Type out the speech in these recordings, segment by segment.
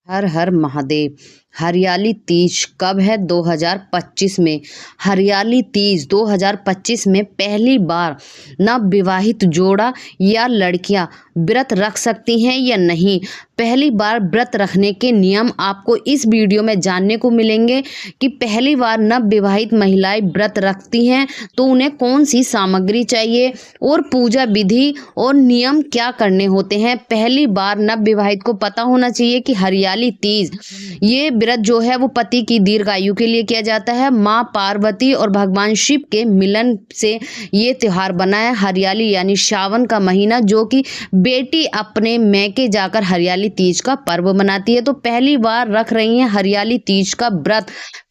हर हर महादेव। हरियाली तीज कब है? 2025 में। हरियाली तीज 2025 में पहली बार नवविवाहित जोड़ा या लड़कियां व्रत रख सकती हैं या नहीं, पहली बार व्रत रखने के नियम आपको इस वीडियो में जानने को मिलेंगे कि पहली बार नवविवाहित महिलाएं व्रत रखती हैं तो उन्हें कौन सी सामग्री चाहिए और पूजा विधि और नियम क्या करने होते हैं। पहली बार नवविवाहित को पता होना चाहिए कि हरियाली तीज ये व्रत जो है वो पति की दीर्घायु के लिए किया जाता है। माँ पार्वती और भगवान शिव के मिलन से ये त्योहार बना है। हरियाली यानी सावन का महीना, जो कि बेटी अपने मैके जाकर हरियाली तीज का पर्व मनाती है। तो पहली बार रख रही हैं हरियाली तीज का व्रत,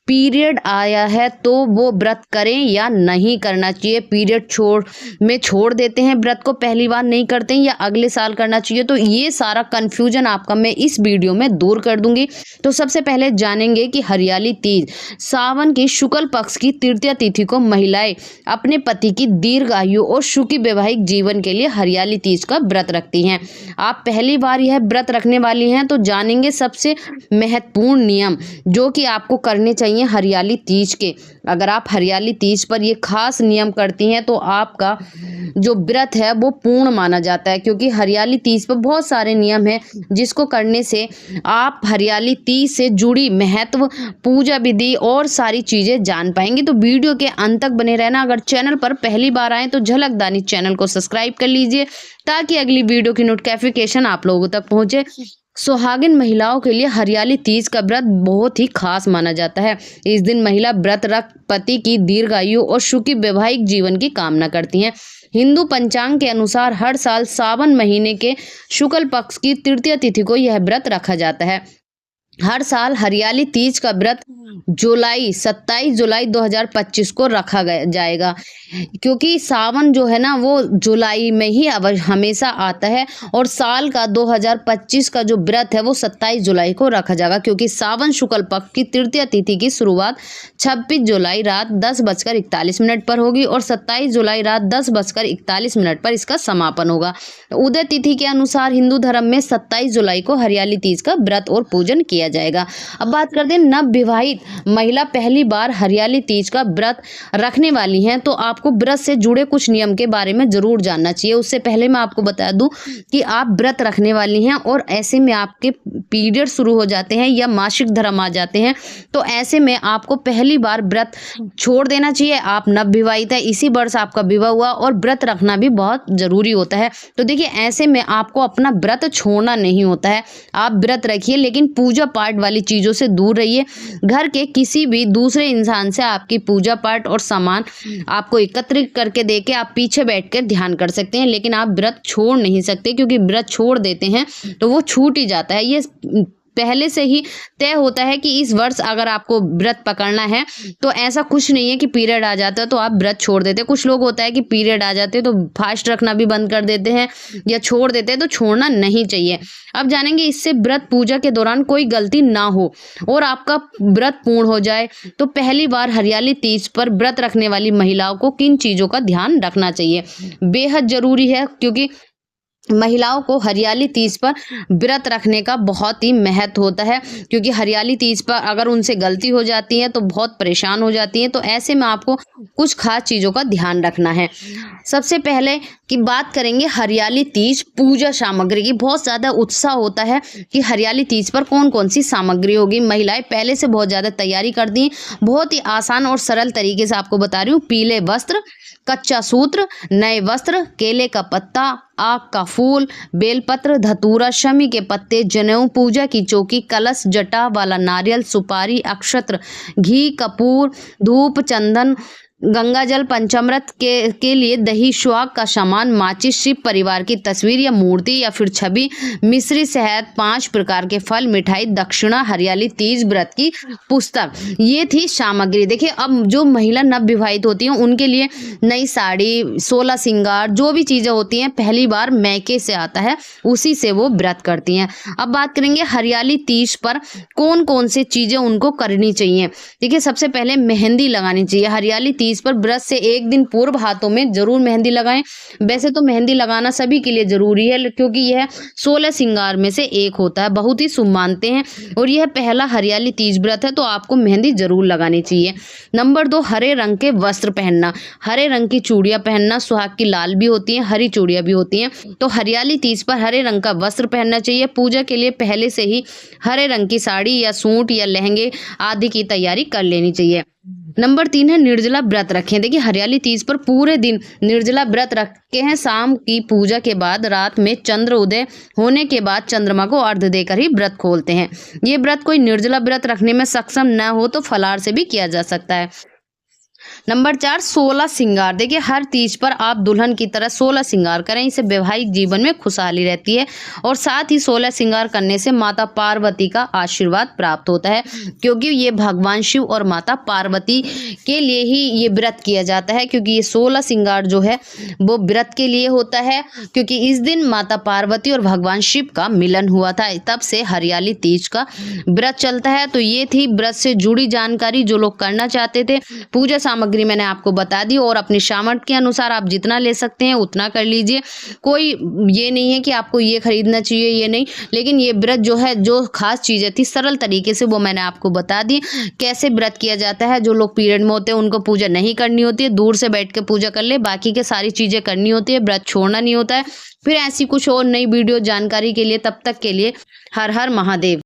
पीरियड आया है तो वो व्रत करें या नहीं करना चाहिए। पीरियड छोड़ देते हैं व्रत को, पहली बार नहीं करते हैं, या अगले साल करना चाहिए। तो ये सारा कंफ्यूजन आपका मैं इस वीडियो में दूर कर दूंगी। तो सबसे पहले जानेंगे कि हरियाली तीज सावन की शुक्ल पक्ष की तृतीया तिथि को महिलाएं अपने पति की दीर्घ आयु और सुखी वैवाहिक जीवन के लिए हरियाली तीज का व्रत रखती हैं। आप पहली बार यह व्रत रखने वाली हैं तो जानेंगे सबसे महत्वपूर्ण नियम जो कि आपको करने चाहिए हरियाली तीज के। अगर आप हरियाली तीज पर ये खास नियम करती हैं तो आपका जो व्रत है वो पूर्ण माना जाता है, क्योंकि हरियाली तीज पर बहुत सारे नियम हैं जिसको करने से आप हरियाली तीज से जुड़ी महत्व, पूजा विधि और सारी चीजें जान पाएंगे। तो वीडियो के अंत तक बने रहना। अगर चैनल पर पहली बार आए तो झलकदानी चैनल को सब्सक्राइब कर लीजिए ताकि अगली वीडियो की नोटिफिकेशन आप लोगों तक पहुंचे। सुहागिन महिलाओं के लिए हरियाली तीज का व्रत बहुत ही खास माना जाता है। इस दिन महिला व्रत रख पति की दीर्घायु और सुखी वैवाहिक जीवन की कामना करती हैं। हिंदू पंचांग के अनुसार हर साल सावन महीने के शुक्ल पक्ष की तृतीया तिथि को यह व्रत रखा जाता है। हर साल हरियाली तीज का व्रत 27 जुलाई 2025 को रखा जाएगा, क्योंकि सावन जो है ना वो जुलाई में ही हमेशा आता है और साल का 2025 का जो व्रत है वो 27 जुलाई को रखा जाएगा, क्योंकि सावन शुक्ल पक्ष की तृतीया तिथि की शुरुआत 26 जुलाई रात 10:41 पर होगी और 27 जुलाई रात 10:41 पर इसका समापन होगा। उदय तिथि के अनुसार हिंदू धर्म में 27 जुलाई को हरियाली तीज का व्रत और पूजन किया जाएगा। अब बात करते हैं नवविवाहित महिला पहली बार हरियाली तीज का व्रत रखने वाली हैं तो आपको व्रत से जुड़े कुछ नियम के बारे में जरूर जानना चाहिए। उससे पहले मैं आपको बता दूं कि आप व्रत रखने वाली हैं और ऐसे में आपके पीरियड शुरू हो जाते हैं या मासिक धर्म आ जाते हैं, तो ऐसे में आपको पहली बार व्रत छोड़ देना चाहिए। आप नवविवाहित है, इसी वर्ष आपका विवाह हुआ और व्रत रखना भी बहुत जरूरी होता है। तो देखिए ऐसे में आपको अपना व्रत छोड़ना नहीं होता है। आप व्रत रखिए लेकिन पूजा पाठ वाली चीजों से दूर रहिए। घर के किसी भी दूसरे इंसान से आपकी पूजा पाठ और सामान आपको एकत्रित करके देके आप पीछे बैठकर ध्यान कर सकते हैं, लेकिन आप व्रत छोड़ नहीं सकते, क्योंकि व्रत छोड़ देते हैं तो वो छूट ही जाता है। ये पहले से ही तय होता है कि इस वर्ष अगर आपको व्रत पकड़ना है तो ऐसा कुछ नहीं है कि पीरियड आ जाता है तो आप व्रत छोड़ देते हैं। कुछ लोग होता है कि पीरियड आ जाते हैं तो फास्ट रखना भी बंद कर देते हैं या छोड़ देते हैं, तो छोड़ना नहीं चाहिए। अब जानेंगे इससे व्रत पूजा के दौरान कोई गलती ना हो और आपका व्रत पूर्ण हो जाए। तो पहली बार हरियाली तीज पर व्रत रखने वाली महिलाओं को किन चीजों का ध्यान रखना चाहिए, बेहद जरूरी है, क्योंकि महिलाओं को हरियाली तीज पर व्रत रखने का बहुत ही महत्व होता है, क्योंकि हरियाली तीज पर अगर उनसे गलती हो जाती है तो बहुत परेशान हो जाती है। तो ऐसे में आपको कुछ खास चीज़ों का ध्यान रखना है। सबसे पहले की बात करेंगे हरियाली तीज पूजा सामग्री की। बहुत ज़्यादा उत्साह होता है कि हरियाली तीज पर कौन कौन सी सामग्री होगी। महिलाएं पहले से बहुत ज़्यादा तैयारी करती हैं। बहुत ही आसान और सरल तरीके से आपको बता रही हूँ। पीले वस्त्र, कच्चा सूत्र, नए वस्त्र, केले का पत्ता, आक का फूल, बेलपत्र, धतूरा, शमी के पत्ते, जनेऊ, पूजा की चौकी, कलश, जटा वाला नारियल, सुपारी, अक्षत्र, घी, कपूर, धूप, चंदन, गंगाजल, पंचामृत के लिए दही, सुहाग का सामान, माचिस, शिव परिवार की तस्वीर या मूर्ति या फिर छवि, मिश्री, शहद, 5 प्रकार के फल, मिठाई, दक्षिणा, हरियाली तीज व्रत की पुस्तक। ये थी सामग्री। देखिए अब जो महिला नवविवाहित होती हैं उनके लिए नई साड़ी, 16 श्रृंगार, जो भी चीज़ें होती हैं पहली बार मैके से आता है, उसी से वो व्रत करती हैं। अब बात करेंगे हरियाली तीज पर कौन कौन सी चीज़ें उनको करनी चाहिए। देखिए सबसे पहले मेहंदी लगानी चाहिए। हरियाली तीज तीज पर व्रत से एक दिन पूर्व हाथों में जरूर मेहंदी लगाएं। वैसे तो मेहंदी लगाना सभी के लिए जरूरी है क्योंकि यह 16 श्रृंगार में से एक होता है, बहुत ही शुभ मानते हैं और यह पहला हरियाली तीज व्रत है, तो आपको मेहंदी जरूर लगानी चाहिए। नंबर 2, हरे रंग के वस्त्र पहनना। हरे रंग की चूड़ियां पहनना, सुहाग की लाल भी होती हैं, हरी चूड़ियां भी होती हैं, तो हरियाली तीज पर हरे रंग का वस्त्र पहनना चाहिए। पूजा के लिए पहले से ही हरे रंग की साड़ी या सूट या लहंगे आदि की तैयारी कर लेनी चाहिए। नंबर 3 है निर्जला व्रत रखें। देखिए हरियाली तीज पर पूरे दिन निर्जला व्रत रखे हैं। शाम की पूजा के बाद रात में चंद्र उदय होने के बाद चंद्रमा को अर्घ्य देकर ही व्रत खोलते हैं। ये व्रत कोई निर्जला व्रत रखने में सक्षम न हो तो फलाहार से भी किया जा सकता है। नंबर 4, 16 श्रृंगार। देखिए हर तीज पर आप दुल्हन की तरह 16 श्रृंगार करें, इससे वैवाहिक जीवन में खुशहाली रहती है और साथ ही 16 श्रृंगार करने से माता पार्वती का आशीर्वाद प्राप्त होता है, क्योंकि ये भगवान शिव और माता पार्वती के लिए ही ये व्रत किया जाता है, क्योंकि ये 16 श्रृंगार जो है वो व्रत के लिए होता है, क्योंकि इस दिन माता पार्वती और भगवान शिव का मिलन हुआ था, तब से हरियाली तीज का व्रत चलता है। तो ये थी व्रत से जुड़ी जानकारी। जो लोग करना चाहते थे, पूजा सामग्री मैंने आपको बता दी और अपनी सामर्थ्य के अनुसार आप जितना ले सकते हैं उतना कर लीजिए। कोई ये नहीं है कि आपको ये खरीदना चाहिए, ये नहीं, लेकिन ये व्रत जो है, जो खास चीजें थी सरल तरीके से वो मैंने आपको बता दी। कैसे व्रत किया जाता है, जो लोग पीरियड में होते हैं उनको पूजा नहीं करनी होती है, दूर से बैठ के पूजा कर ले, बाकी के सारी चीजें करनी होती है, व्रत छोड़ना नहीं होता है। फिर ऐसी कुछ और नई वीडियो जानकारी के लिए, तब तक के लिए हर हर महादेव।